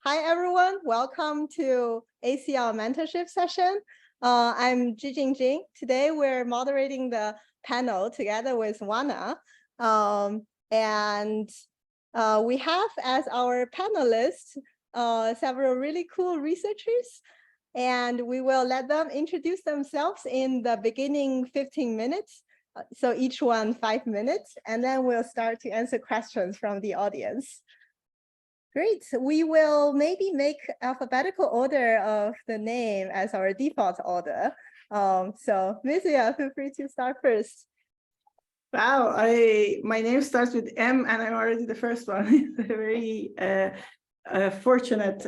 Hi, everyone. Welcome to ACL Mentorship session. I'm Zhijing. Today, we're moderating the panel together with Oana. We have as our panelists several really cool researchers, and we will let them introduce themselves in the beginning 15 minutes. So each one 5 minutes, and then we'll start to answer questions from the audience. Great. We will maybe make alphabetical order of the name as our default order. So Marzieh, feel free to start first. Wow, my name starts with M and I'm already the first one. Very fortunate.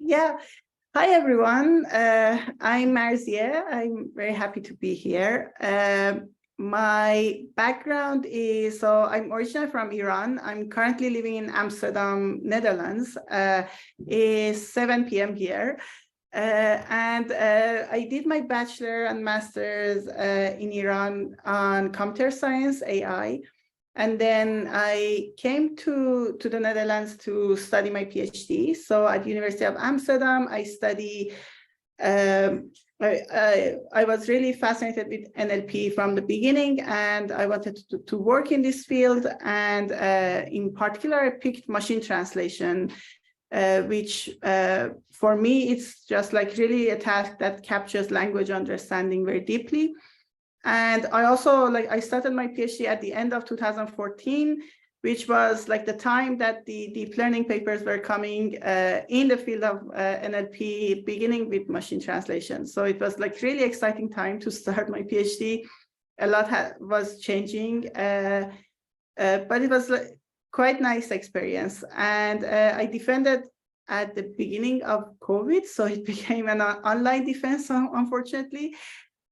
Yeah. Hi, everyone. I'm Marzieh. I'm very happy to be here. My background is, so I'm originally from Iran. I'm currently living in Amsterdam, Netherlands. It's 7 p.m. here. I did my bachelor and master's in Iran on computer science, AI. And then I came to the Netherlands to study my PhD. So at the University of Amsterdam, I study I was really fascinated with NLP from the beginning, and I wanted to work in this field. And in particular, I picked machine translation, which for me, it's just like really a task that captures language understanding very deeply. And I also I started my PhD at the end of 2014, which was like the time that the deep learning papers were coming in the field of NLP, beginning with machine translation. So it was like really exciting time to start my PhD. A lot was changing, but it was like quite nice experience. And I defended at the beginning of COVID, so it became an online defense, unfortunately.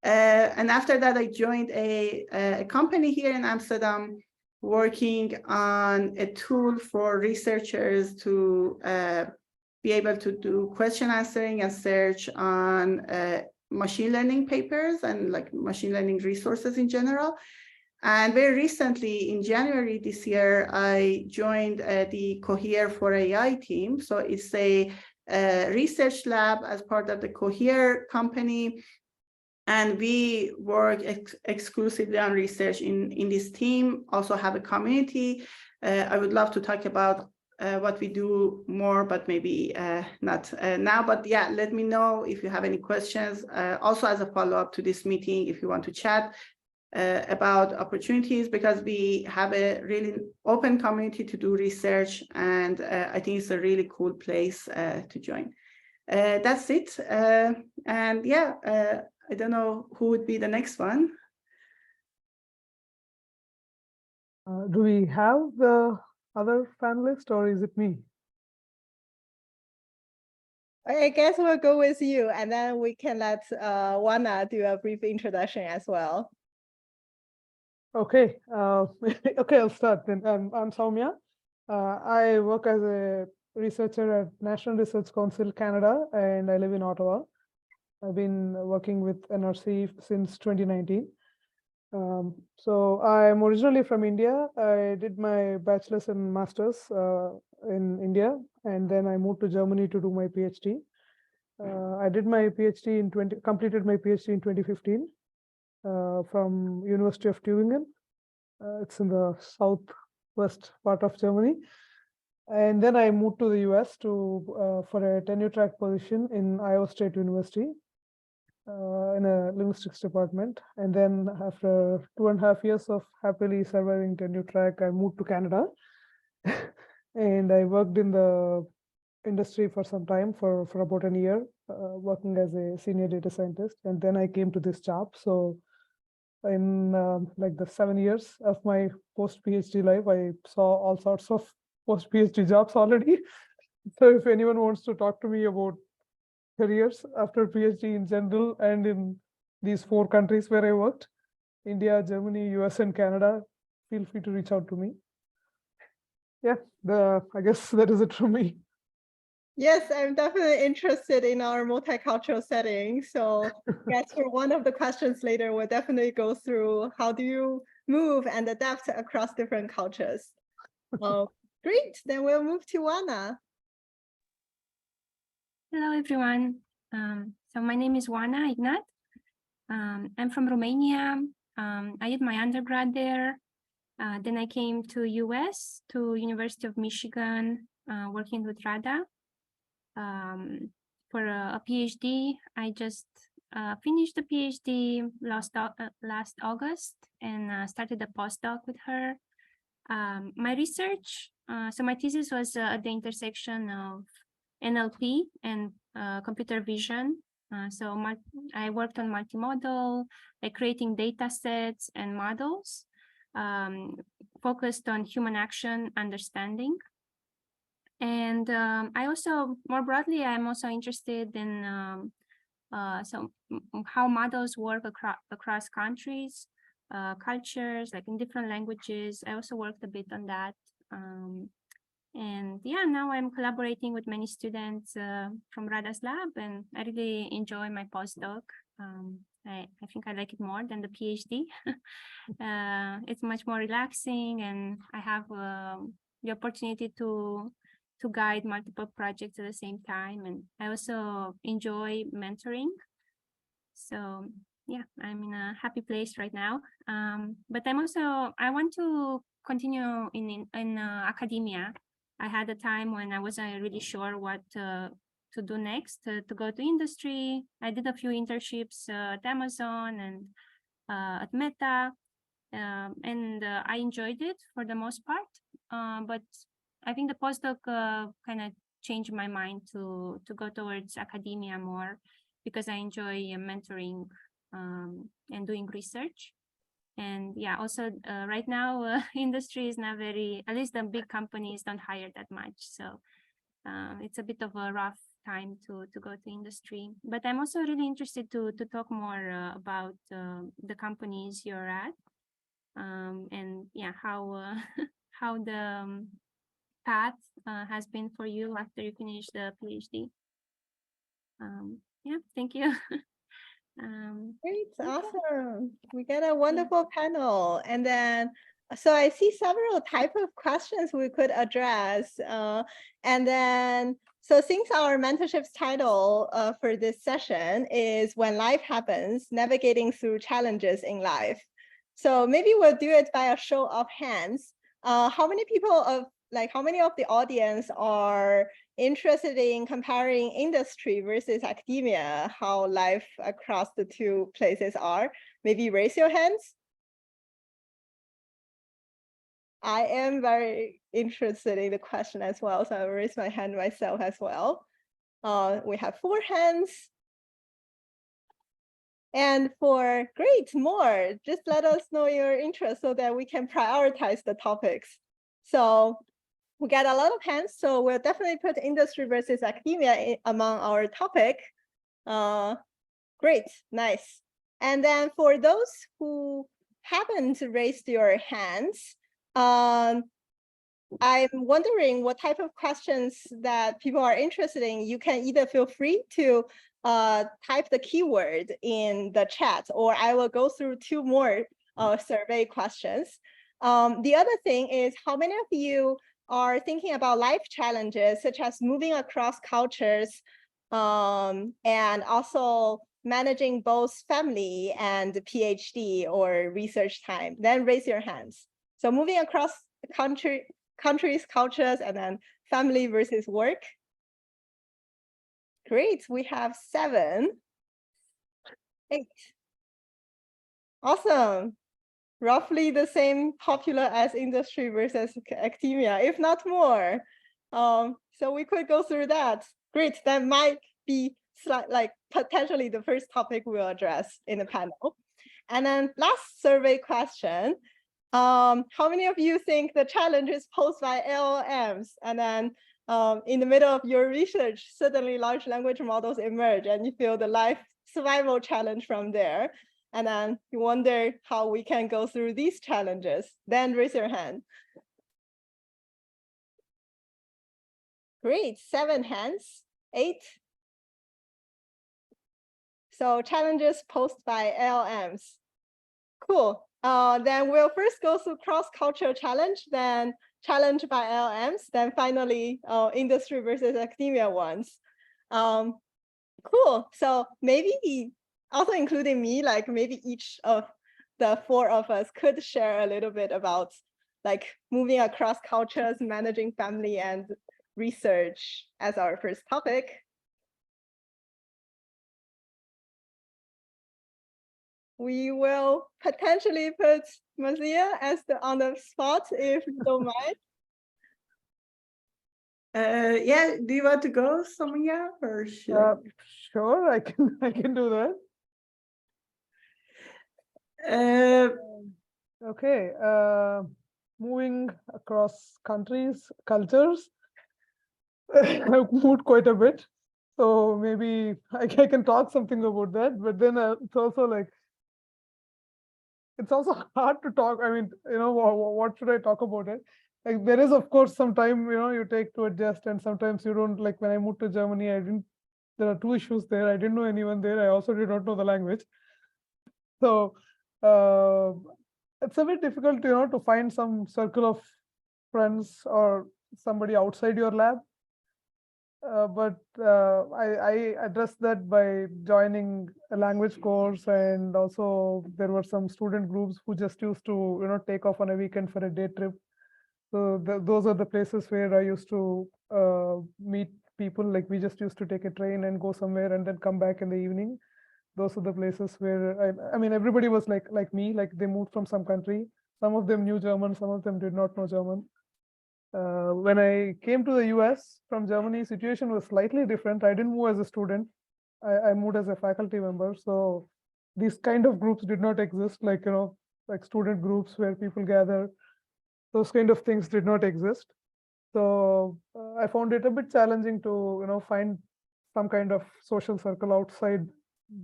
And after that, I joined a company here in Amsterdam, working on a tool for researchers to be able to do question answering and search on machine learning papers and like machine learning resources in general. And very recently, in January this year, I joined the Cohere for AI team. So it's a research lab as part of the Cohere company. And we work exclusively on research in this team, also have a community. I would love to talk about what we do more, but maybe not now. But yeah, let me know if you have any questions. Also as a follow-up to this meeting, if you want to chat about opportunities, because we have a really open community to do research. And I think it's a really cool place to join. That's it. And yeah, I don't know who would be the next one. Do we have the other panelist, or is it me? I guess we'll go with you, and then we can let Oana do a brief introduction as well. Okay. Okay, I'll start then. I'm Sowmya. I work as a researcher at National Research Council Canada, and I live in Ottawa. I've been working with NRC since 2019. So I'm originally from India. I did my bachelor's and master's in India, and then I moved to Germany to do my PhD. I did my PhD completed my PhD in 2015 from University of Tübingen. It's in the southwest part of Germany. And then I moved to the US for a tenure track position in Iowa State University. In a linguistics department. And then after 2.5 years of happily surviving tenure track, I moved to Canada. And I worked in the industry for some time, for about a year, working as a senior data scientist. And then I came to this job. So in like the 7 years of my post-PhD life, I saw all sorts of post-PhD jobs already. So if anyone wants to talk to me about careers after PhD in general and in these 4 countries where I worked, India, Germany, US, and Canada, feel free to reach out to me. Yeah, I guess that is it from me. Yes, I'm definitely interested in our multicultural setting. So yes, for one of the questions later, we'll definitely go through how do you move and adapt across different cultures. Great, then we'll move to Oana. Hello, everyone. So my name is Oana, Ignat. I'm from Romania. I did my undergrad there. Then I came to US, to University of Michigan, working with Rada for a PhD. I just finished the PhD last August and started a postdoc with her. My research, so my thesis was at the intersection of NLP and computer vision. I worked on multimodal, like creating data sets and models focused on human action understanding. And I also, more broadly, I'm also interested in how models work across countries, cultures, like in different languages. I also worked a bit on that. And yeah, now I'm collaborating with many students from Rada's lab, and I really enjoy my postdoc. I think I like it more than the PhD. It's much more relaxing, and I have the opportunity to guide multiple projects at the same time. And I also enjoy mentoring. So yeah, I'm in a happy place right now. But I want to continue in academia. I had a time when I wasn't really sure what to do next, to go to industry. I did a few internships at Amazon and at Meta, and I enjoyed it for the most part. But I think the postdoc kind of changed my mind to go towards academia more, because I enjoy mentoring and doing research. And yeah, also right now, industry is not very, at least the big companies don't hire that much. So it's a bit of a rough time to go to industry. But I'm also really interested to talk more about the companies you're at. And yeah, how how the path has been for you after you finish the PhD. Yeah, thank you. Great, awesome. We got a wonderful panel. And then, so I see several type of questions we could address. And then, so since our mentorship's title for this session is When Life Happens, Navigating Through Challenges in Life. So maybe we'll do it by a show of hands. How many of the audience are interested in comparing industry versus academia, how life across the two places are? Maybe raise your hands. I am very interested in the question as well, so I'll raise my hand myself as well. We have 4 hands. And for great, more, just let us know your interest so that we can prioritize the topics. So we got a lot of hands, so we'll definitely put industry versus academia among our topic. Great, nice. And then for those who haven't raised your hands, I'm wondering what type of questions that people are interested in. You can either feel free to type the keyword in the chat, or I will go through 2 more survey questions. The other thing is, how many of you are thinking about life challenges, such as moving across cultures, and also managing both family and PhD or research time? Then raise your hands. So moving across countries, cultures, and then family versus work. Great, we have 7, 8. Awesome. Roughly the same popular as industry versus academia, if not more. So we could go through that. Great, that might be potentially the first topic we'll address in the panel. And then last survey question. How many of you think the challenges posed by LLMs, and then in the middle of your research, suddenly large language models emerge and you feel the life survival challenge from there? And then you wonder how we can go through these challenges? Then raise your hand. Great, 7 hands, 8. So challenges posed by LLMs. Cool. Then we'll first go through cross-cultural challenge, then challenge by LLMs, then finally industry versus academia ones. Cool. So maybe also including me, like maybe each of the four of us could share a little bit about like moving across cultures, managing family and research as our first topic. We will potentially put Marzieh on the spot if you don't mind. Yeah, do you want to go, Sowmya, or should I? Sure, I can do that. Okay, moving across countries, cultures, I've moved quite a bit. So maybe I can talk something about that, but then it's also like, it's also hard to talk. I mean, what should I talk about it? Like there is, of course, some time, you take to adjust, and sometimes you don't. Like when I moved to Germany, there are two issues there. I didn't know anyone there. I also did not know the language. So it's a bit difficult, to find some circle of friends or somebody outside your lab. But I addressed that by joining a language course, and also there were some student groups who just used to, take off on a weekend for a day trip. So those are the places where I used to meet people. Like we just used to take a train and go somewhere and then come back in the evening. Those are the places where I mean, everybody was like me, like they moved from some country. Some of them knew German, some of them did not know German. When I came to the US from Germany, situation was slightly different. I didn't move as a student. I moved as a faculty member. So these kind of groups did not exist, like, like student groups where people gather. Those kind of things did not exist. So I found it a bit challenging to, find some kind of social circle outside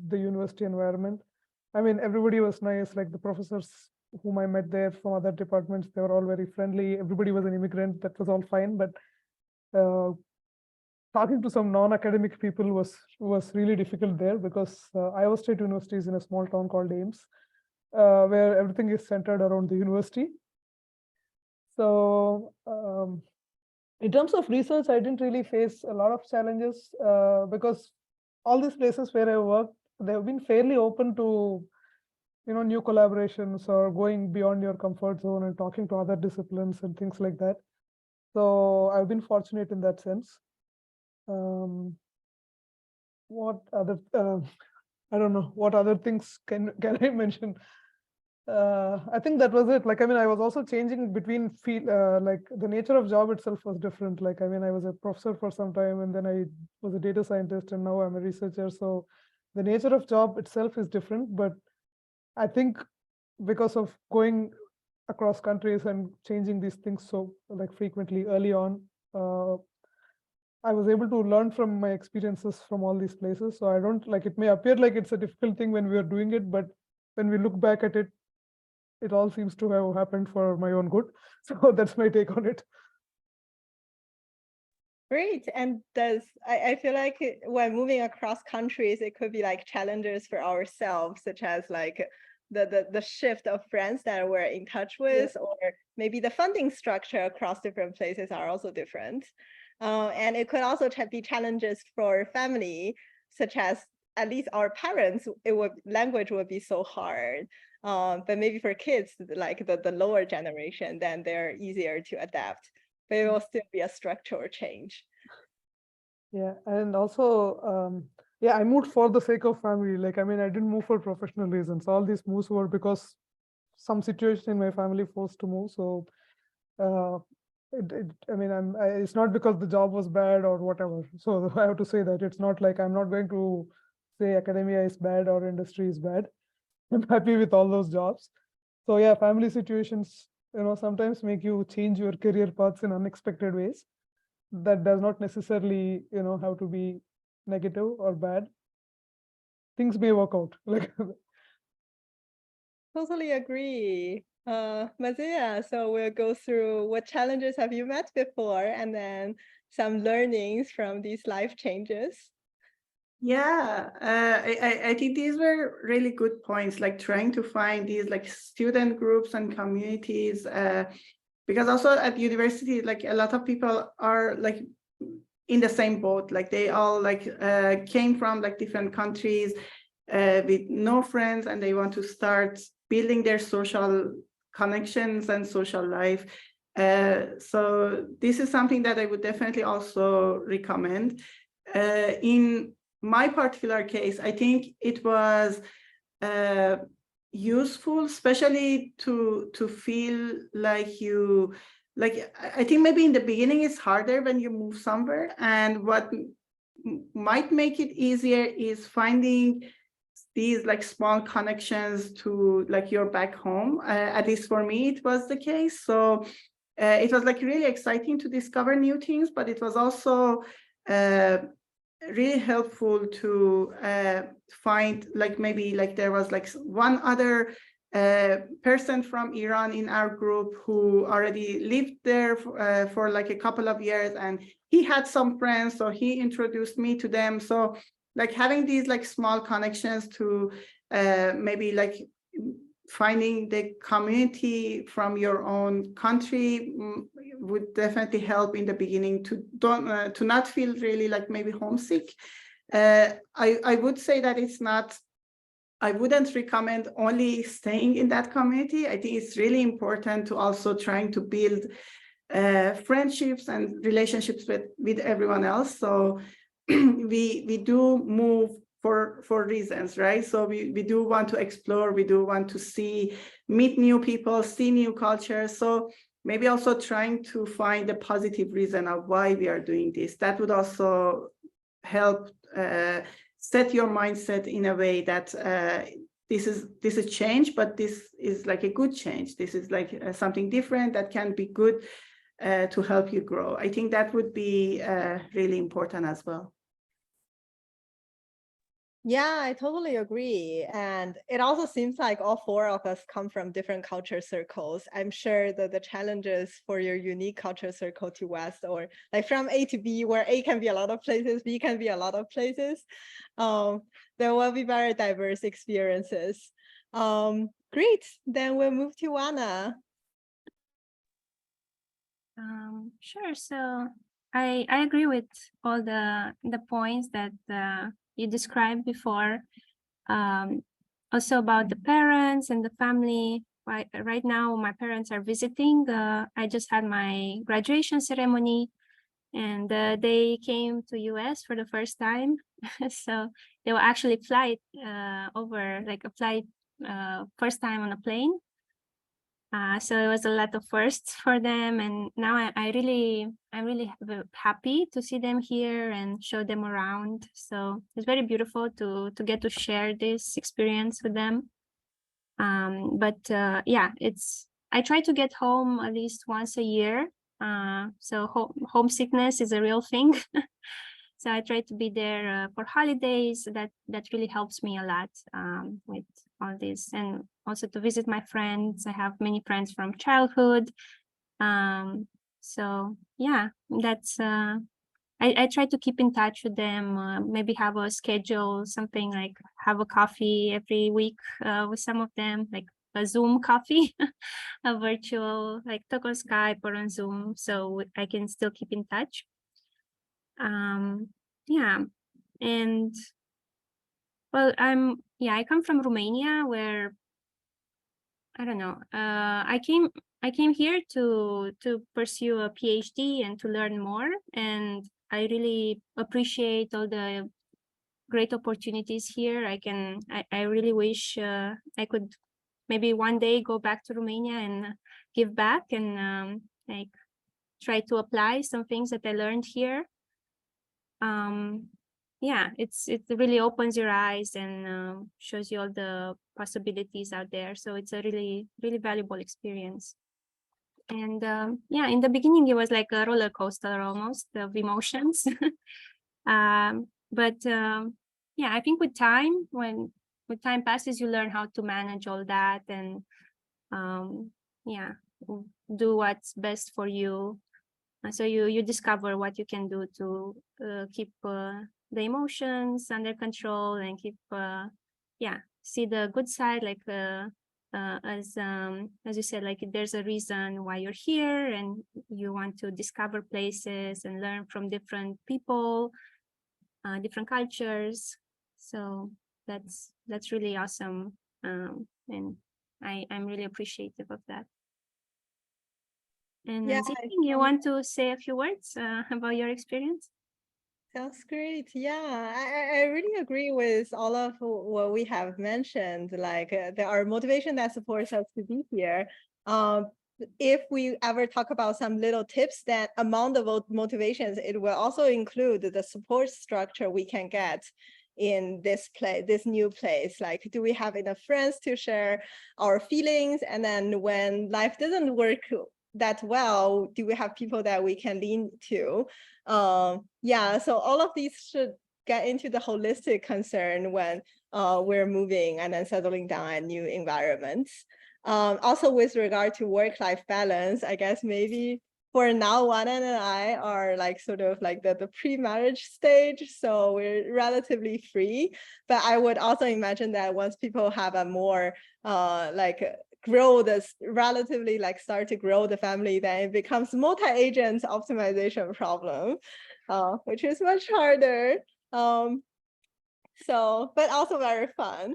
the university environment. I mean, everybody was nice, like the professors whom I met there from other departments, they were all very friendly. Everybody was an immigrant, that was all fine. But talking to some non-academic people was really difficult there, because Iowa State University is in a small town called Ames, where everything is centered around the university. So in terms of research, I didn't really face a lot of challenges because all these places where I worked, they have been fairly open to, new collaborations or going beyond your comfort zone and talking to other disciplines and things like that. So I've been fortunate in that sense. What other, I don't know, what other things can I mention? I think that was it. Like, I mean, I was also changing between field, like the nature of job itself was different. Like, I mean, I was a professor for some time, and then I was a data scientist, and now I'm a researcher. So the nature of job itself is different. But I think because of going across countries and changing these things so like frequently early on, I was able to learn from my experiences from all these places. So I don't like, it may appear like it's a difficult thing when we are doing it, but when we look back at it, it all seems to have happened for my own good. So that's my take on it. Great. And I feel like when moving across countries, it could be like challenges for ourselves, such as like the shift of friends that we're in touch with, or maybe the funding structure across different places are also different. And it could also be challenges for family, such as at least our parents, language would be so hard. But maybe for kids, like the lower generation, then they're easier to adapt. But it will still be a structural change. Yeah, and also, yeah, I moved for the sake of family. Like, I mean, I didn't move for professional reasons. All these moves were because some situation in my family forced to move. So, I mean, it's not because the job was bad or whatever. So I have to say that it's not like I'm not going to say academia is bad or industry is bad. I'm happy with all those jobs. So yeah, family situations, sometimes make you change your career paths in unexpected ways. That does not necessarily, have to be negative or bad. Things may work out. Like, totally agree. Marzieh, so we'll go through what challenges have you met before, and then some learnings from these life changes. Yeah, I think these were really good points, like trying to find these like student groups and communities, because also at university, like a lot of people are like in the same boat. Like they all like came from like different countries with no friends, and they want to start building their social connections and social life. So this is something that I would definitely also recommend. In my particular case, I think it was useful, especially to feel like you, like, I think maybe in the beginning it's harder when you move somewhere, and what might make it easier is finding these like small connections to like your back home. At least for me, it was the case. So it was like really exciting to discover new things, but it was also really helpful to find like maybe like there was like one other person from Iran in our group who already lived there for like a couple of years, and he had some friends, so he introduced me to them. So like having these like small connections to maybe like finding the community from your own country would definitely help in the beginning to to not feel really like maybe homesick. I would say that it's not, I wouldn't recommend only staying in that community. I think it's really important to also trying to build friendships and relationships with everyone else. So we do move for reasons, right? So we do want to explore, we do want to meet new people, see new cultures. So maybe also trying to find a positive reason of why we are doing this. That would also help set your mindset in a way that this is change, but this is like a good change. This is like something different that can be good to help you grow. I think that would be really important as well. Yeah, I totally agree. And it also seems like all four of us come from different culture circles. I'm sure that the challenges for your unique culture circle to West, or like from A to B, where A can be a lot of places, B can be a lot of places, there will be very diverse experiences. Great, then we'll move to Oana. Sure. So I agree with all the points that you described before. Also about the parents and the family. Right now, my parents are visiting. I just had my graduation ceremony, and they came to US for the first time. So they will actually fly over, like a flight, first time on a plane. So it was a lot of firsts for them, and now I'm really happy to see them here and show them around. So it's very beautiful to get to share this experience with them. But yeah, I try to get home at least once a year. So homesickness is a real thing. So I try to be there for holidays. That really helps me a lot with all this, and also to visit my friends. I have many friends from childhood. So yeah, that's I try to keep in touch with them. Maybe have a schedule, something like have a coffee every week with some of them, like a Zoom coffee, a virtual, like talk on Skype or on Zoom, so I can still keep in touch. Yeah, and well, I come from Romania, where I don't know. I came here to pursue a PhD and to learn more, and I really appreciate all the great opportunities here. I really wish I could maybe one day go back to Romania and give back and like try to apply some things that I learned here. Yeah, it really opens your eyes and shows you all the possibilities out there. So it's a really valuable experience. And yeah, in the beginning it was like a roller coaster almost of emotions. But yeah, I think with time passes, you learn how to manage all that and yeah, do what's best for you. So you discover what you can do to keep the emotions under control and keep yeah, see the good side, like as you said, like there's a reason why you're here and you want to discover places and learn from different people, different cultures. So that's really awesome. And I'm really appreciative of that. And Yeah, Zhijing, you want to say a few words about your experience? sounds great. Yeah, I really agree with all of what we have mentioned. Like there are motivation that supports us to be here. If we ever talk about some little tips, that among the motivations, it will also include the support structure we can get in this place, this new place. Like, do we have enough friends to share our feelings? And then when life doesn't work that well, do we have people that we can lean to? Yeah, so all of these should get into the holistic concern when we're moving and then settling down at new environments. Also with regard to work-life balance, I guess maybe for now, Oana and I are like sort of like the pre-marriage stage, so we're relatively free. But I would also imagine that once people have a more like grow this relatively like start to grow the family, then it becomes multi-agent optimization problem, which is much harder. So, but also very fun.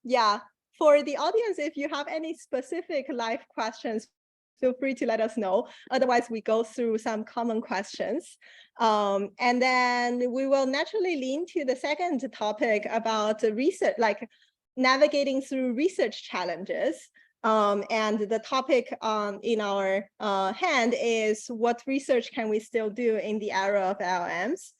Yeah, for the audience, if you have any specific life questions, feel free to let us know. Otherwise, we go through some common questions. And then we will naturally lean to the second topic about research, like navigating through research challenges. And the topic in our hand is what research can we still do in the era of LLMs?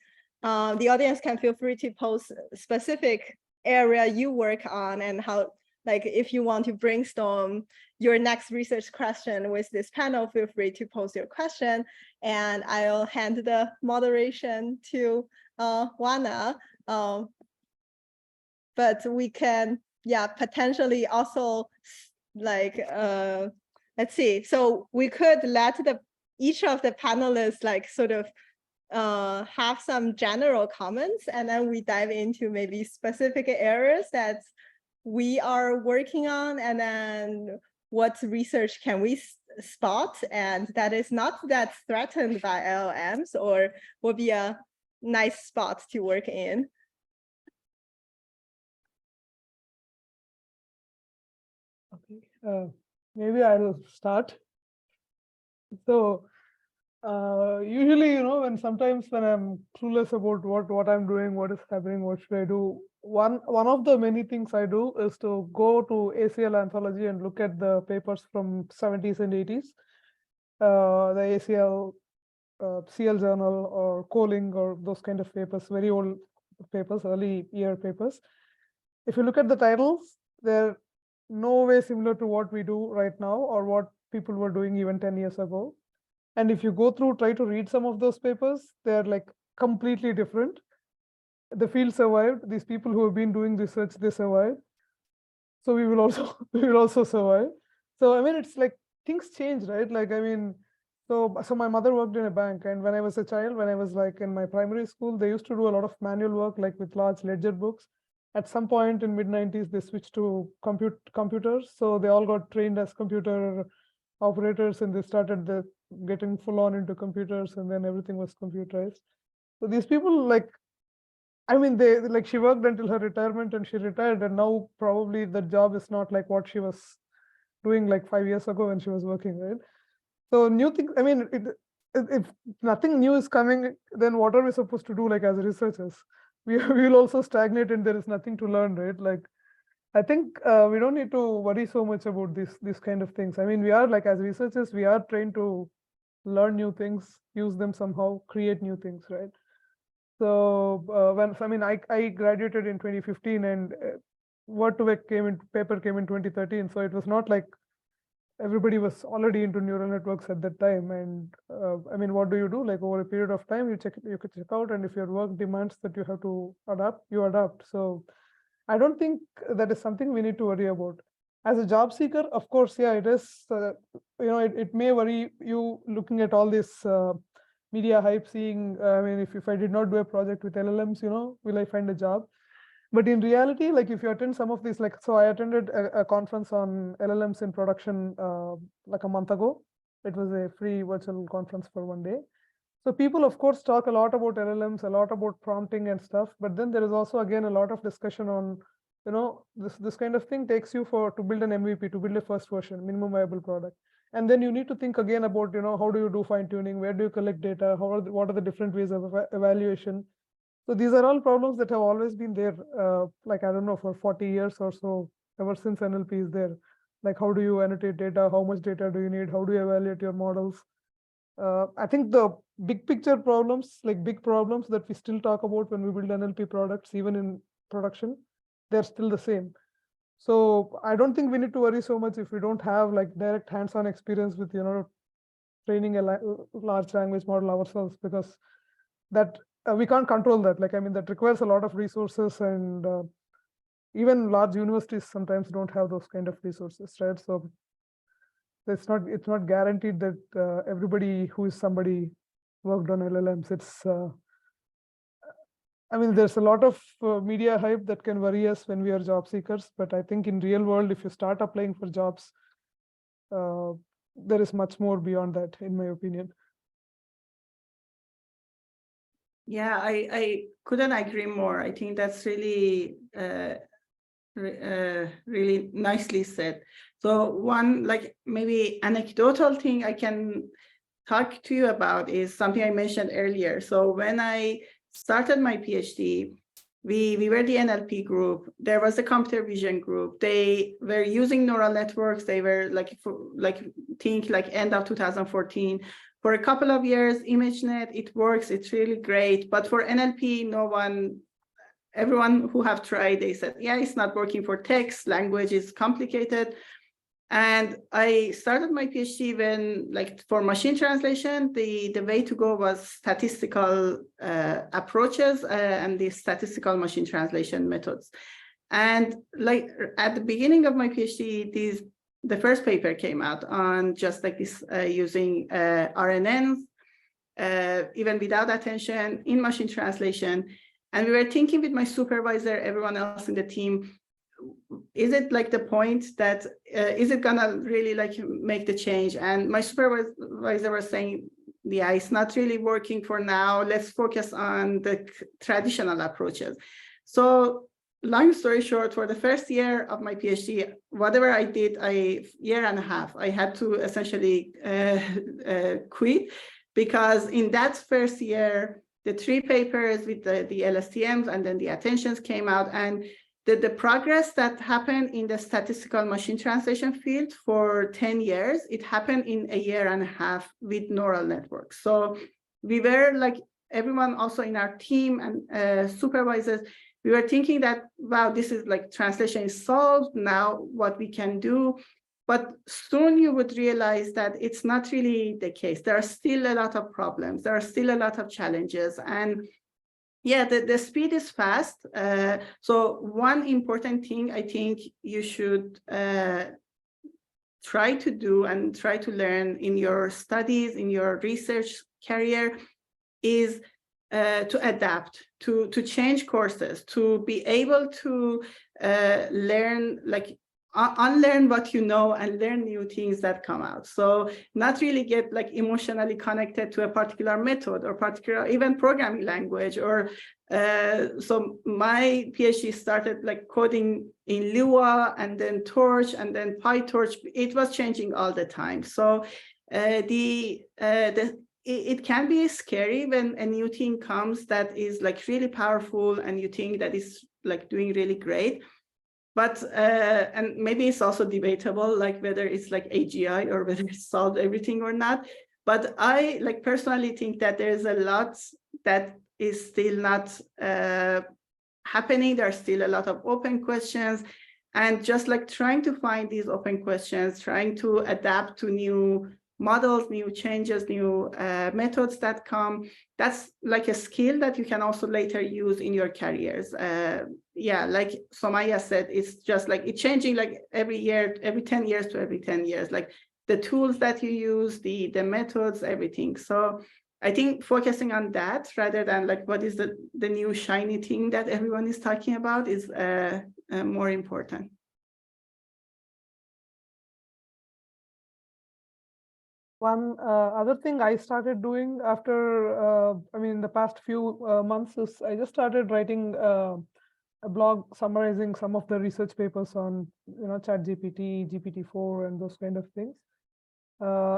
The audience can feel free to post specific area you work on and how, like if you want to brainstorm your next research question with this panel, feel free to post your question and I'll hand the moderation to Oana. But we can, yeah, potentially also like, let's see. So we could let each of the panelists like sort of have some general comments and then we dive into maybe specific areas that we are working on and then what research can we spot and that is not that threatened by LLMs or will be a nice spot to work in. Okay, maybe I'll start. So usually, when sometimes when I'm clueless about what I'm doing, what is happening, what should I do, one of the many things I do is to go to ACL anthology and look at the papers from 70s and 80s, the ACL CL journal or Coling or those kind of papers, very old papers, early year papers. If you look at the titles, they're no way similar to what we do right now or what people were doing even 10 years ago. And if you go through, try to read some of those papers, they're like completely different. The field survived. These people who have been doing research, they survived. So we will also survive. So I mean, it's like things change, right? Like I mean, so my mother worked in a bank, and when I was a child, when I was like in my primary school, they used to do a lot of manual work, like with large ledger books. At some point in mid-90s, they switched to computers. So they all got trained as computer operators, and they started getting full on into computers, and then everything was computerized. So these people, like, I mean, they like she worked until her retirement, and she retired, and now probably the job is not like what she was doing like 5 years ago when she was working, right? So new things. I mean, if nothing new is coming, then what are we supposed to do? Like as researchers, we will also stagnate, and there is nothing to learn, right? Like, I think we don't need to worry so much about these kind of things. I mean, we are like as researchers, we are trained to learn new things, use them somehow, create new things, right? So I graduated in 2015, and Word2Vec paper came in 2013. So it was not like everybody was already into neural networks at that time. And I mean, what do you do? Like over a period of time, you could check out, and if your work demands that you have to adapt, you adapt. So I don't think that is something we need to worry about. As a job seeker, of course, yeah, it is. It may worry you looking at all this media hype, seeing. I mean, if I did not do a project with LLMs, will I find a job? But in reality, like if you attend some of these, like, so I attended a conference on LLMs in production like a month ago. It was a free virtual conference for 1 day. So people, of course, talk a lot about LLMs, a lot about prompting and stuff. But then there is also, again, a lot of discussion on, this kind of thing takes you to build an MVP, to build a first version, minimum viable product. And then you need to think again about, how do you do fine tuning? Where do you collect data? What are the different ways of evaluation? So these are all problems that have always been there, like, I don't know, for 40 years or so, ever since NLP is there. Like, how do you annotate data? How much data do you need? How do you evaluate your models? I think the big picture problems, like big problems that we still talk about when we build NLP products, even in production, they're still the same. So I don't think we need to worry so much if we don't have like direct hands-on experience with, training a large language model ourselves, because that we can't control that. Like, I mean, that requires a lot of resources, and even large universities sometimes don't have those kind of resources, right? So it's not guaranteed that everybody who is somebody worked on LLMs. I mean, there's a lot of media hype that can worry us when we are job seekers, but I think in real world, if you start applying for jobs, there is much more beyond that, in my opinion. Yeah, I couldn't agree more. I think that's really really nicely said. So one, like, maybe anecdotal thing I can talk to you about is something I mentioned earlier. So when I started my PhD, we were the NLP group. There was a computer vision group. They were using neural networks. They were like end of 2014. For a couple of years, ImageNet, it works, it's really great. But for NLP, everyone who have tried, they said, yeah, it's not working for text, language is complicated. And I started my PhD when, like, for machine translation, the way to go was statistical approaches and the statistical machine translation methods. And like at the beginning of my PhD, the first paper came out on just like this, using RNNs, even without attention, in machine translation. And we were thinking with my supervisor, everyone else in the team, is it like the point that, is it gonna really like make the change? And my supervisor was saying, yeah, it's not really working for now. Let's focus on the traditional approaches. So long story short, for the first year of my PhD, whatever I did, year and a half, I had to essentially quit, because in that first year, the 3 papers with the LSTMs and then the attentions came out, and the progress that happened in the statistical machine translation field for 10 years, it happened in a year and a half with neural networks. So we were like, everyone also in our team and supervisors, we were thinking that, wow, this is like translation is solved, now what we can do. But soon you would realize that it's not really the case. There are still a lot of problems. There are still a lot of challenges. And yeah, the speed is fast. So one important thing I think you should try to do and try to learn in your studies, in your research career, is to adapt, to change courses, to be able to learn, like unlearn what you know and learn new things that come out. So not really get like emotionally connected to a particular method or particular even programming language. Or so my PhD started like coding in Lua and then Torch and then PyTorch. It was changing all the time. So it can be scary when a new thing comes that is like really powerful and you think that is like doing really great. But and maybe it's also debatable, like whether it's like AGI or whether it's solved everything or not. But I like personally think that there's a lot that is still not happening. There are still a lot of open questions, and just like trying to find these open questions, trying to adapt to new models, new changes, new methods that come. That's like a skill that you can also later use in your careers. Yeah, like Sowmya said, it's just like it's changing like every year, every 10 years to every 10 years, like the tools that you use, the methods, everything. So I think focusing on that rather than like what is the new shiny thing that everyone is talking about is more important. One other thing I started doing after, I mean, the past few months is I just started writing a blog summarizing some of the research papers on, ChatGPT, GPT-4, and those kind of things.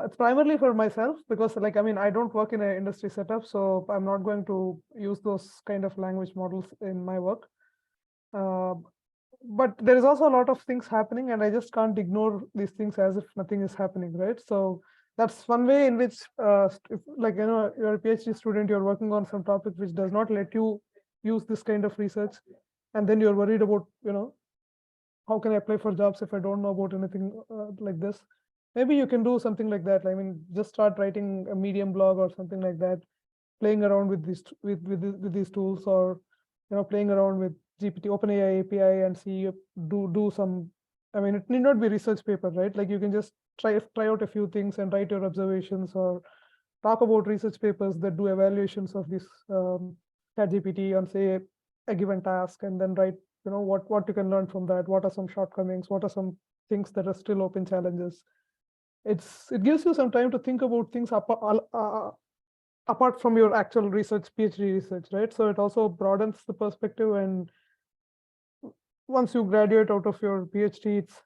It's primarily for myself because, like, I mean, I don't work in an industry setup, so I'm not going to use those kind of language models in my work. But there is also a lot of things happening, and I just can't ignore these things as if nothing is happening, right? So that's one way in which, if, like, you're a PhD student, you're working on some topic which does not let you use this kind of research, and then you're worried about, how can I apply for jobs if I don't know about anything like this? Maybe you can do something like that. I mean, just start writing a Medium blog or something like that, playing around with these with these tools, or playing around with GPT, OpenAI API, and see do some. I mean, it need not be research paper, right? Like you can just try out a few things and write your observations, or talk about research papers that do evaluations of this ChatGPT on, say, a given task, and then write what you can learn from that. What are some shortcomings? What are some things that are still open challenges? It gives you some time to think about things apart from your actual research, PhD research, right? So it also broadens the perspective, and once you graduate out of your PhD, it's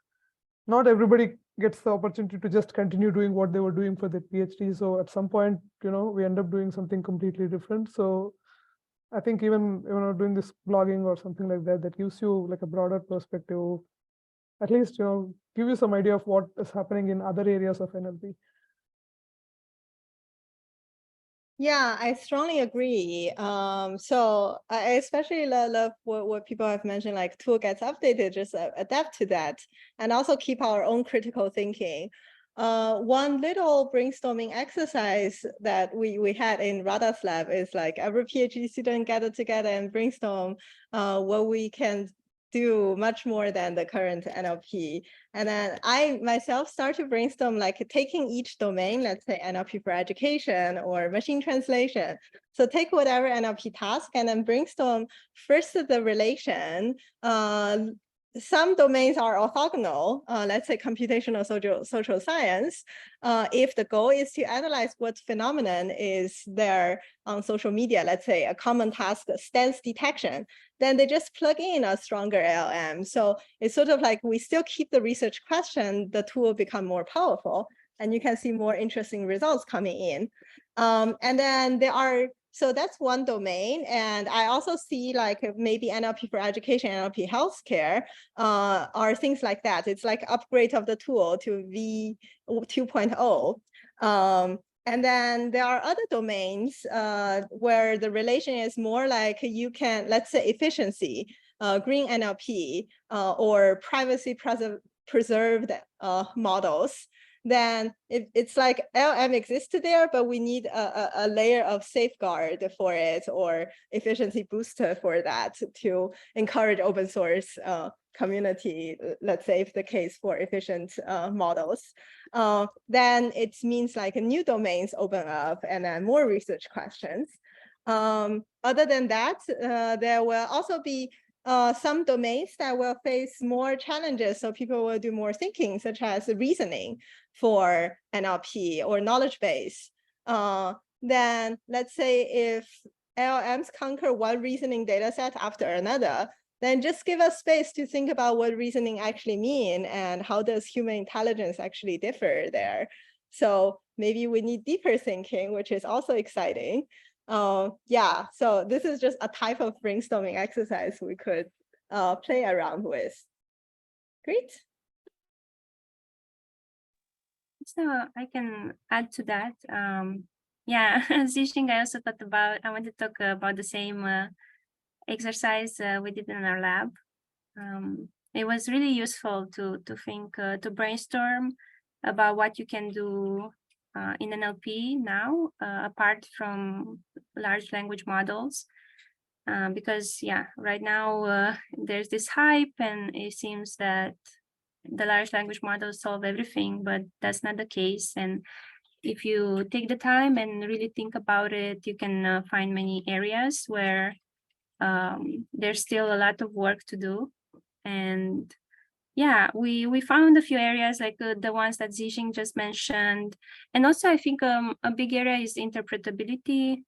not everybody gets the opportunity to just continue doing what they were doing for their PhD. So at some point, we end up doing something completely different. So I think even doing this blogging or something like that, that gives you like a broader perspective, at least give you some idea of what is happening in other areas of NLP. Yeah, I strongly agree. So I especially love what people have mentioned, like tool gets updated, just adapt to that, and also keep our own critical thinking. One little brainstorming exercise that we had in Radha's lab is like every PhD student gather together and brainstorm what we can do much more than the current NLP. And then I myself start to brainstorm, like taking each domain, let's say NLP for education or machine translation. So take whatever NLP task and then brainstorm first the relation. Some domains are orthogonal, let's say computational social science. If the goal is to analyze what phenomenon is there on social media, let's say a common task, stance detection, then they just plug in a stronger LLM. So it's sort of like we still keep the research question, the tool will become more powerful, and you can see more interesting results coming in. And then there are, so that's one domain. And I also see like maybe NLP for education, NLP healthcare are things like that. It's like upgrade of the tool to V 2.0. And then there are other domains where the relation is more like you can, let's say efficiency, green NLP, or privacy preserved models. Then it's like LM exists there, but we need a layer of safeguard for it, or efficiency booster for that to encourage open source community, let's say if the case for efficient models. Then it means like new domains open up and then more research questions. Other than that, there will also be some domains that will face more challenges, so people will do more thinking, such as reasoning for NLP or knowledge base. Then let's say if LLMs conquer one reasoning data set after another, then just give us space to think about what reasoning actually mean and how does human intelligence actually differ there. So maybe we need deeper thinking, which is also exciting. Yeah, so this is just a type of brainstorming exercise we could play around with. Great. So I can add to that. Yeah, Zhijing, I also thought about, I want to talk about the same exercise we did in our lab. It was really useful to think, to brainstorm about what you can do in NLP now, apart from large language models. Because yeah, right now there's this hype and it seems that the large language models solve everything, but that's not the case. And if you take the time and really think about it, you can find many areas where there's still a lot of work to do. And yeah, we found a few areas like the ones that Zhijing just mentioned. And also I think a big area is interpretability.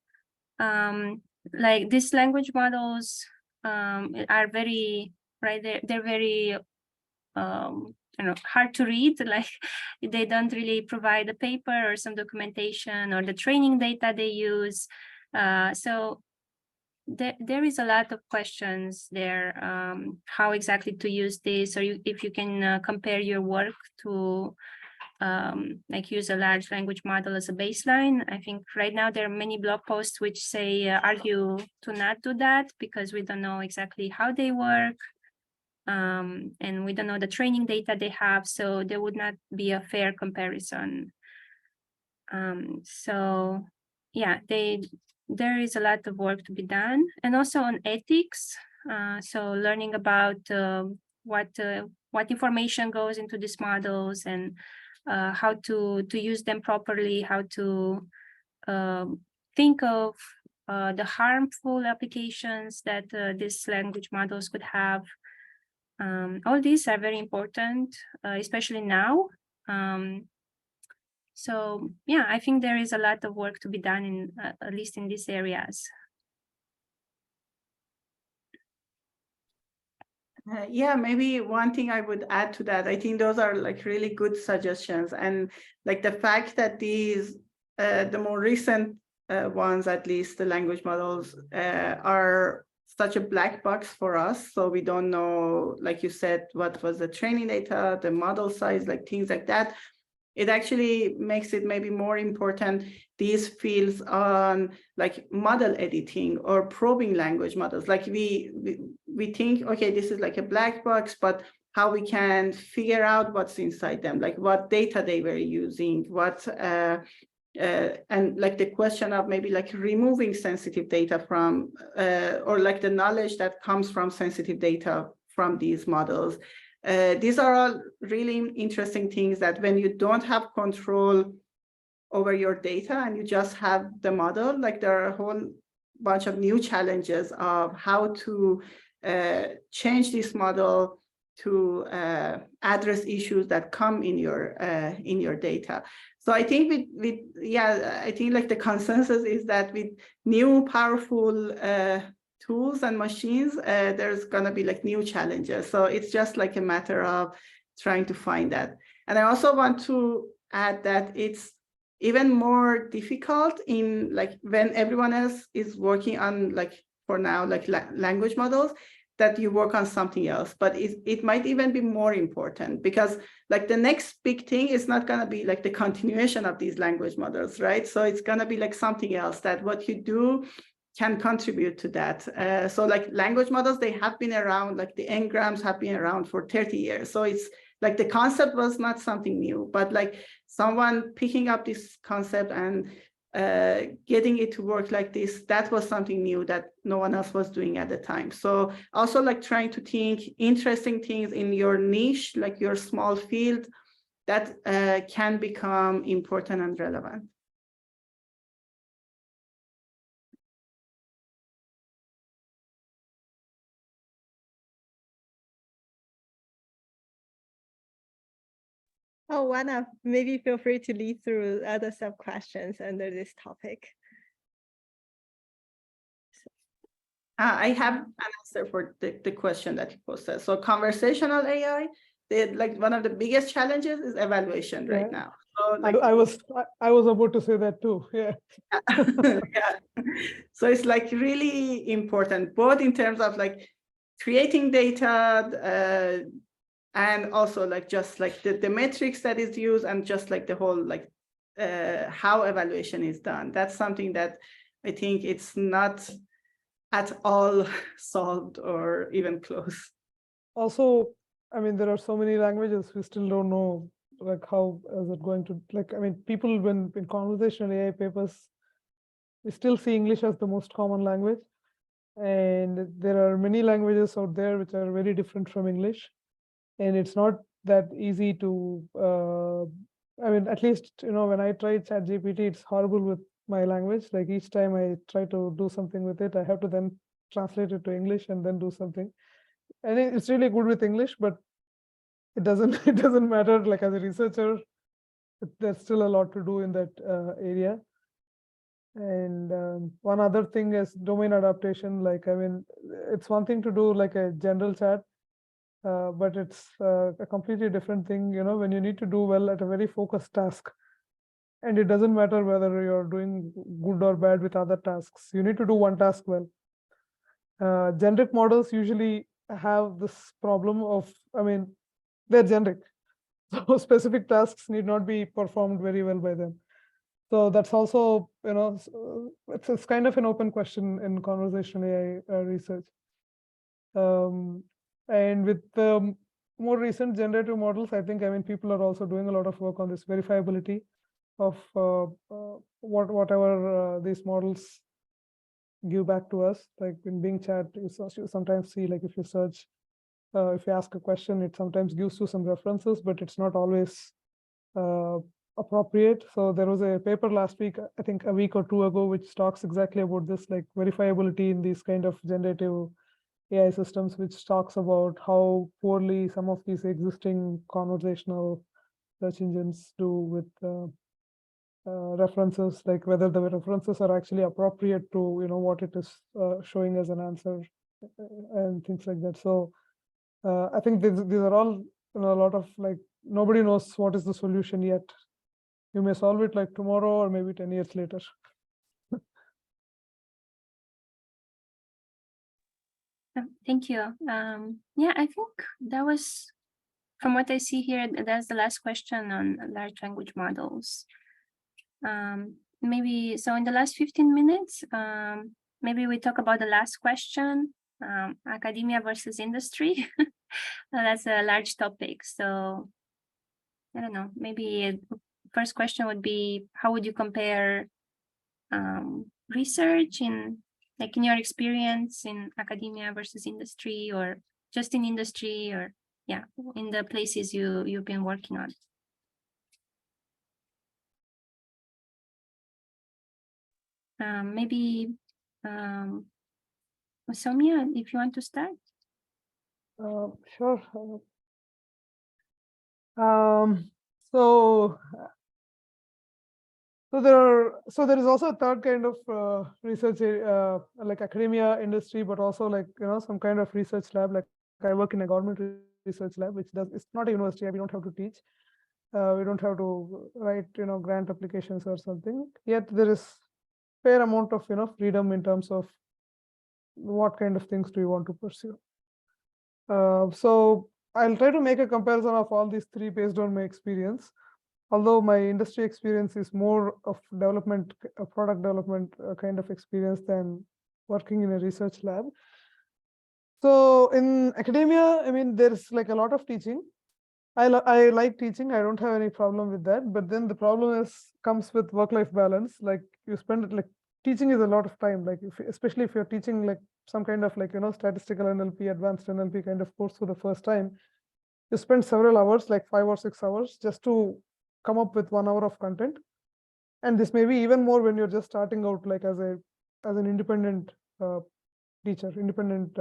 Like these language models are very, right, they're very hard to read. Like they don't really provide a paper or some documentation or the training data they use. So there is a lot of questions there, how exactly to use this, or if you can compare your work to like use a large language model as a baseline. I think right now there are many blog posts which say argue to not do that because we don't know exactly how they work. And we don't know the training data they have, so there would not be a fair comparison. So yeah, there is a lot of work to be done, and also on ethics. So learning about what information goes into these models and how to use them properly, how to think of the harmful applications that these language models could have. All these are very important, especially now. So yeah, I think there is a lot of work to be done in at least in these areas. Yeah, maybe one thing I would add to that, I think those are like really good suggestions. And like the fact that these, the more recent ones, at least the language models are such a black box for us. So we don't know, like you said, what was the training data, the model size, like things like that. It actually makes it maybe more important, these fields on like model editing or probing language models. Like we think, okay, this is like a black box, but how we can figure out what's inside them, like what data they were using, what, and like the question of maybe like removing sensitive data from, or like the knowledge that comes from sensitive data from these models. These are all really interesting things that when you don't have control over your data and you just have the model, like there are a whole bunch of new challenges of how to change this model to address issues that come in your data. So I think I think like the consensus is that with new powerful tools and machines, there's going to be like new challenges. So it's just like a matter of trying to find that. And I also want to add that it's even more difficult in like when everyone else is working on like for now, like language models, that you work on something else. But it might even be more important because like the next big thing is not going to be like the continuation of these language models, right? So it's going to be like something else that what you do can contribute to that. So like language models, they have been around, like the n-grams have been around for 30 years. So it's like the concept was not something new, but like someone picking up this concept and getting it to work like this, that was something new that no one else was doing at the time. So also like trying to think interesting things in your niche, like your small field, that can become important and relevant. Oh, Oana, maybe feel free to lead through other sub-questions under this topic. I have an answer for the question that you posted. So conversational AI, like one of the biggest challenges is evaluation right now. So like, I was about to say that too. Yeah. yeah. So it's like really important, both in terms of like creating data, and also like just like the metrics that is used and just like the whole like how evaluation is done. That's something that I think it's not at all solved or even close. Also, I mean, there are so many languages we still don't know like how is it going to, like, I mean, people when in conversational AI papers, we still see English as the most common language. And there are many languages out there which are very different from English. And it's not that easy to I mean, at least, when I try ChatGPT, it's horrible with my language. Like each time I try to do something with it, I have to then translate it to English and then do something. And it's really good with English, but it doesn't it doesn't matter. Like as a researcher, there's still a lot to do in that area. And one other thing is domain adaptation. Like, I mean, it's one thing to do like a general chat, but it's a completely different thing, when you need to do well at a very focused task. And it doesn't matter whether you're doing good or bad with other tasks. You need to do one task well. Generic models usually have this problem of, I mean, they're generic. So specific tasks need not be performed very well by them. So that's also, it's kind of an open question in conversational AI research. And with the more recent generative models, I think, people are also doing a lot of work on this verifiability of whatever these models give back to us. Like in Bing Chat, you sometimes see, like if you search, if you ask a question, it sometimes gives you some references, but it's not always appropriate. So there was a paper last week, I think a week or two ago, which talks exactly about this, like verifiability in these kind of generative AI systems, which talks about how poorly some of these existing conversational search engines do with references, like whether the references are actually appropriate to what it is showing as an answer and things like that. So I think these are all a lot of, like, nobody knows what is the solution yet. You may solve it like tomorrow or maybe 10 years later. Thank you. Yeah, I think that was, from what I see here, that's the last question on large language models. Maybe, so in the last 15 minutes, maybe we talk about the last question, academia versus industry. That's a large topic. So I don't know, maybe first question would be, how would you compare research in your experience in academia versus industry, or just in industry, or in the places you've been working on? Maybe Sowmya, if you want to start. Sure. So there is also a third kind of research, like academia, industry, but also like some kind of research lab. Like I work in a government research lab, which it's not a university. We don't have to teach. We don't have to write grant applications or something. Yet there is fair amount of freedom in terms of what kind of things do you want to pursue. So I'll try to make a comparison of all these three based on my experience. Although my industry experience is more of development, product development kind of experience than working in a research lab. So in academia, there's like a lot of teaching. I like teaching. I don't have any problem with that. But then the problem comes with work-life balance. Like you spend like teaching is a lot of time. Like especially if you're teaching like some kind of like statistical NLP, advanced NLP kind of course for the first time, you spend several hours, like 5 or 6 hours, just to come up with 1 hour of content. And this may be even more when you're just starting out, like as an independent teacher, independent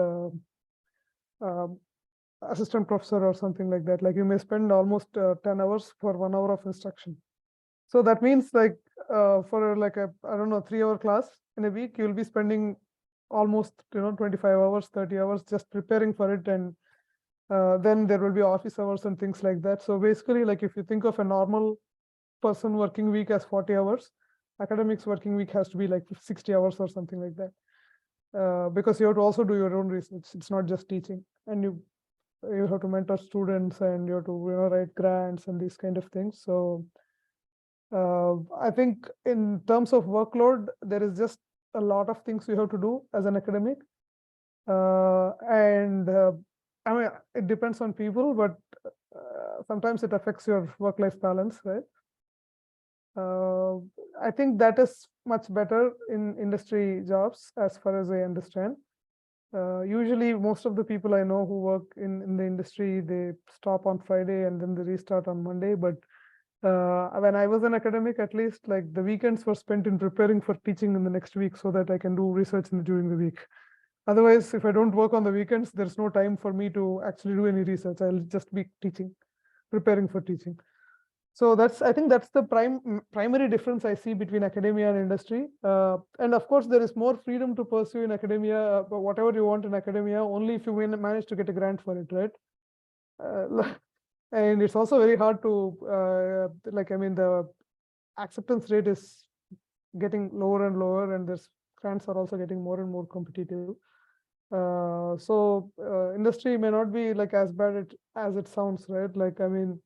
assistant professor or something like that. Like you may spend almost 10 hours for 1 hour of instruction. So that means like for like a, I don't know, 3-hour class in a week, you'll be spending almost 25 hours, 30 hours just preparing for it. And then there will be office hours and things like that. So basically, like if you think of a normal person working week as 40 hours, academics working week has to be like 60 hours or something like that. Because you have to also do your own research. It's not just teaching, and you have to mentor students, and you have to write grants and these kind of things. So I think in terms of workload, there is just a lot of things you have to do as an academic. It depends on people, but sometimes it affects your work-life balance, right? I think that is much better in industry jobs, as far as I understand. Usually, most of the people I know who work in the industry, they stop on Friday and then they restart on Monday. But When I was an academic, at least, like the weekends were spent in preparing for teaching in the next week so that I can do research during the week. Otherwise, if I don't work on the weekends, there's no time for me to actually do any research. I'll just be teaching, preparing for teaching. So I think that's the primary difference I see between academia and industry. And of course, there is more freedom to pursue in academia, whatever you want in academia, only if you manage to get a grant for it, right? And it's also very hard to, the acceptance rate is getting lower and lower, and there's grants are also getting more and more competitive. So industry may not be like as bad as it sounds, right? Like, I mean,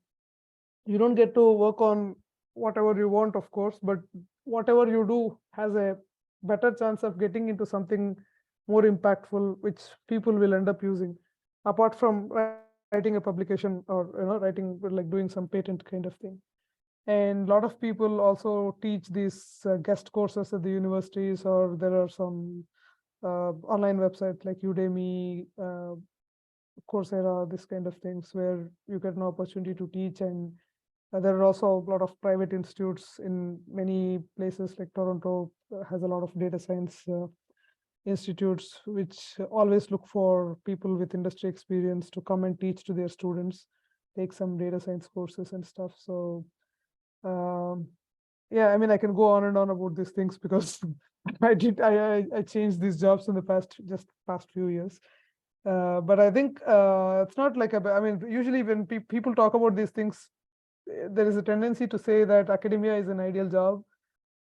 you don't get to work on whatever you want, of course, but whatever you do has a better chance of getting into something more impactful, which people will end up using, apart from writing a publication or writing, like doing some patent kind of thing. And a lot of people also teach these guest courses at the universities, or there are some online websites like Udemy, Coursera, this kind of things, where you get an opportunity to teach. And there are also a lot of private institutes in many places, like Toronto has a lot of data science institutes, which always look for people with industry experience to come and teach to their students, take some data science courses and stuff. So yeah, I mean, I can go on and on about these things because I changed these jobs in the past few years. But I think it's not like I mean, usually when people talk about these things, there is a tendency to say that academia is an ideal job,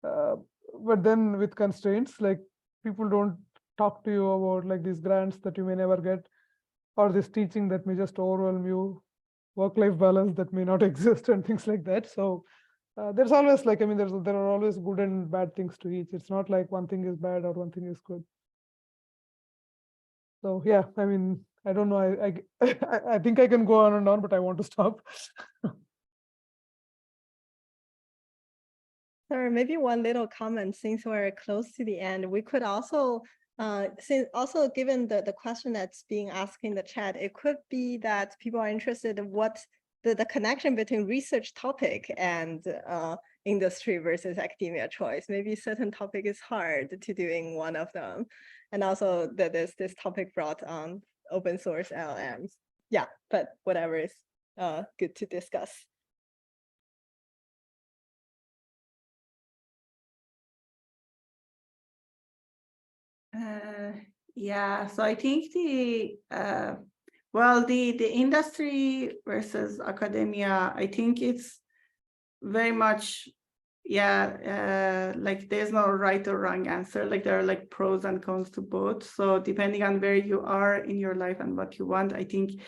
but then with constraints, like people don't talk to you about like these grants that you may never get, or this teaching that may just overwhelm you, work-life balance that may not exist, and things like that. So there's always there are always good and bad things to each. It's not like one thing is bad or one thing is good. So yeah, I mean, I don't know. I think I can go on and on, but I want to stop. Sorry, maybe one little comment, since we're close to the end, we could also, also given the question that's being asked in the chat, it could be that people are interested in what the connection between research topic and industry versus academia choice. Maybe certain topic is hard to doing one of them. And also that there's this topic brought on open source LLMs. Yeah, but whatever is good to discuss. Yeah, so I think the industry versus academia, I think it's very much, like there's no right or wrong answer. Like there are like pros and cons to both. So depending on where you are in your life and what you want, I think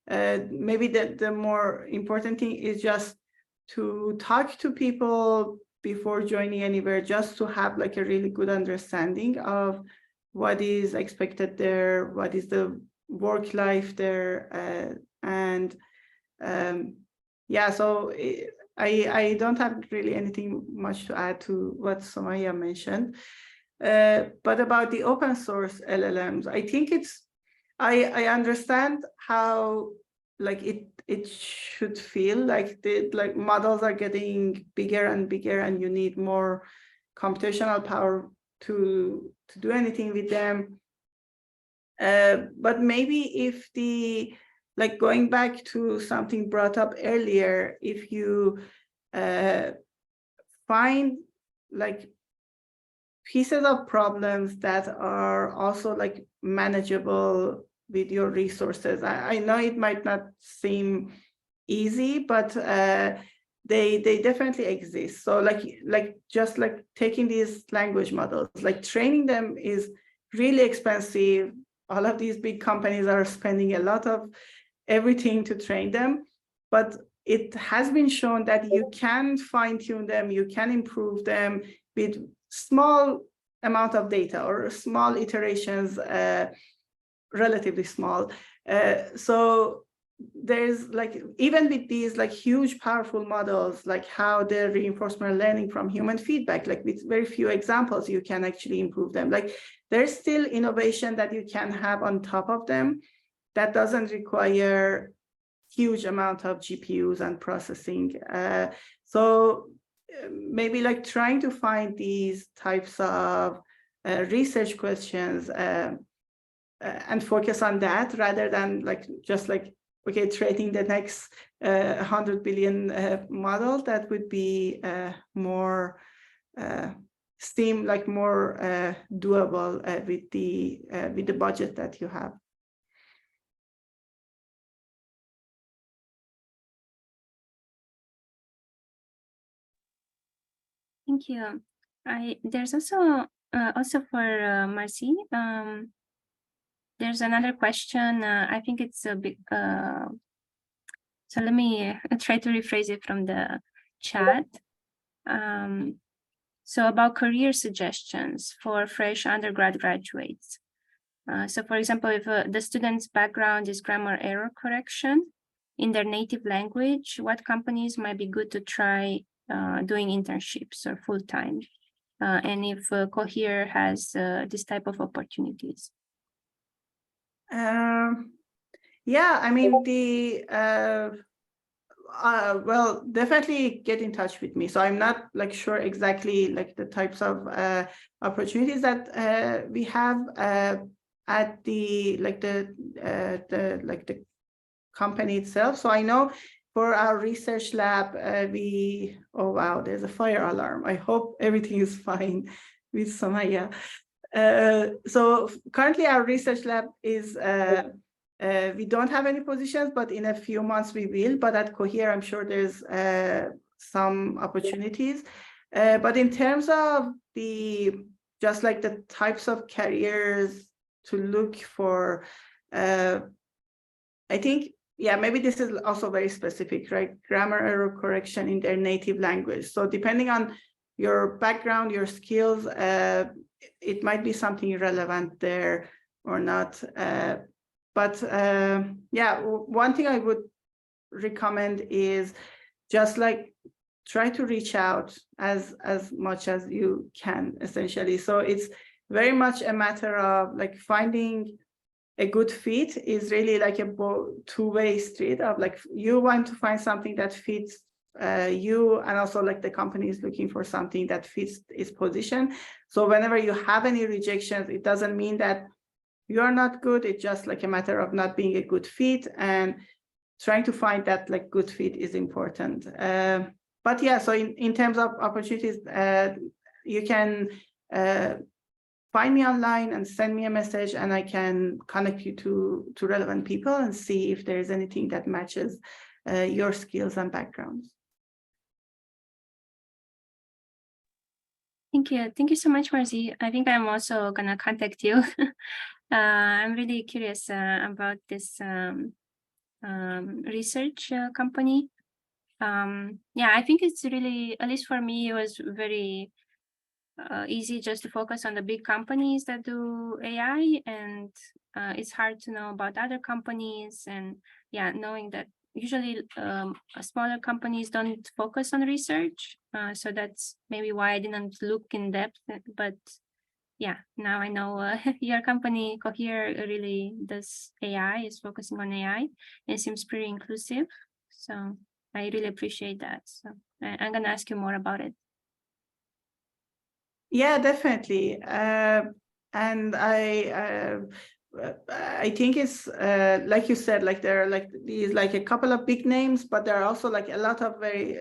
maybe the more important thing is just to talk to people before joining anywhere, just to have like a really good understanding of what is expected there, what is the work life there, and yeah, so I don't have really anything much to add to what Sowmya mentioned. But about the open source LLMs, I think I understand how like it should feel like like models are getting bigger and bigger, and you need more computational power to do anything with them. But maybe if like going back to something brought up earlier, if you find like pieces of problems that are also like manageable with your resources, I know it might not seem easy, but they definitely exist. So like just like taking these language models, like training them is really expensive. All of these big companies are spending a lot of everything to train them, but it has been shown that you can fine-tune them, you can improve them with small amount of data or small iterations, relatively small. So there's like, even with these like huge powerful models, like how the reinforcement learning from human feedback, like with very few examples, you can actually improve them. Like there's still innovation that you can have on top of them that doesn't require huge amount of GPUs and processing. So maybe like trying to find these types of research questions and focus on that rather than like just like, okay, trading the next 100 billion model, that would be more seem like more doable with the budget that you have. Thank you. There's also for Marzieh, there's another question. I think it's a bit. So let me try to rephrase it from the chat. So about career suggestions for fresh undergrad graduates. So for example, if the student's background is grammar error correction in their native language, what companies might be good to try doing internships or full-time? And if Cohere has this type of opportunities? Yeah, I mean, well, definitely get in touch with me. So I'm not like sure exactly like the types of opportunities that we have at the company itself. So I know for our research lab, oh wow, there's a fire alarm. I hope everything is fine with Sowmya. So currently our research lab is we don't have any positions, but in a few months we will. But at Cohere, I'm sure there's some opportunities. But in terms of just like the types of careers to look for, I think, yeah, maybe this is also very specific, right? Grammar error correction in their native language. So depending on your background, your skills, it might be something relevant there or not. But yeah, one thing I would recommend is just like try to reach out as much as you can, essentially. So it's very much a matter of like finding a good fit is really like a two-way street of like you want to find something that fits you, and also like the company is looking for something that fits its position. So whenever you have any rejections, it doesn't mean that you're not good. It's just like a matter of not being a good fit, and trying to find that like good fit is important. But yeah, so in terms of opportunities, you can find me online and send me a message, and I can connect you to relevant people and see if there's anything that matches your skills and backgrounds. Thank you. Thank you so much, Marzieh. I think I'm also gonna contact you. I'm really curious about this research company. Yeah, I think it's really, at least for me, it was very easy just to focus on the big companies that do AI, and it's hard to know about other companies. And yeah, knowing that usually smaller companies don't focus on research, so that's maybe why I didn't look in depth. But yeah, now I know your company Cohere really does AI, is focusing on AI, and seems pretty inclusive. So I really appreciate that. So I'm gonna ask you more about it. Yeah, definitely. And I think it's like you said, like there are like these like a couple of big names, but there are also like a lot of very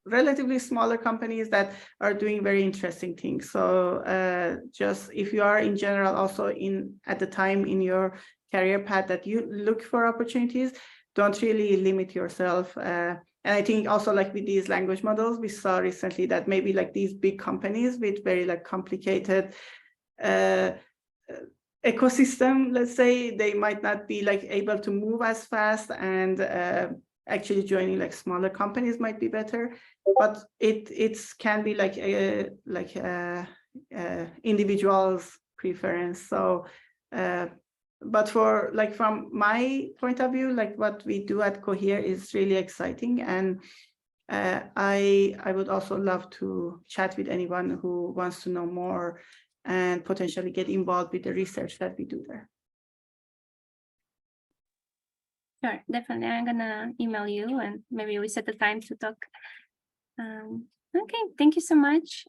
relatively smaller companies that are doing very interesting things. So just if you are in general also at the time in your career path that you look for opportunities, don't really limit yourself. And I think also like with these language models, we saw recently that maybe like these big companies with very like complicated ecosystem, let's say, they might not be like able to move as fast, and actually joining like smaller companies might be better. But it can be like individual's preference. So but for like from my point of view, like what we do at Cohere is really exciting, and I would also love to chat with anyone who wants to know more and potentially get involved with the research that we do there. Sure, definitely. I'm gonna email you, and maybe we set a time to talk Okay, thank you so much.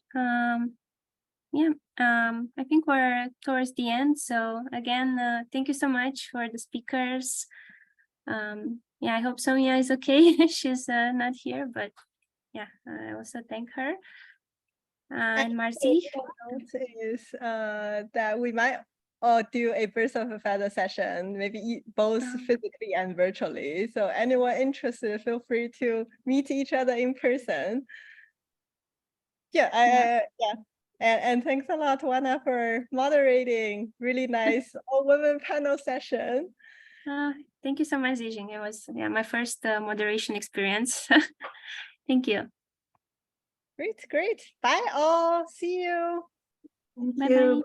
Yeah, I think we're towards the end. So again, thank you so much for the speakers. Yeah, I hope Sowmya is okay. She's not here, but yeah, I also thank her. And Marzieh. Is that we might do a birds of a feather session, maybe both physically and virtually. So anyone interested, feel free to meet each other in person. Yeah, yeah. And thanks a lot, Oana, for moderating. Really nice all-women panel session. Thank you so much, Zhijing. It was my first moderation experience. Thank you. Great. Bye all. See you. Thank Bye-bye. you.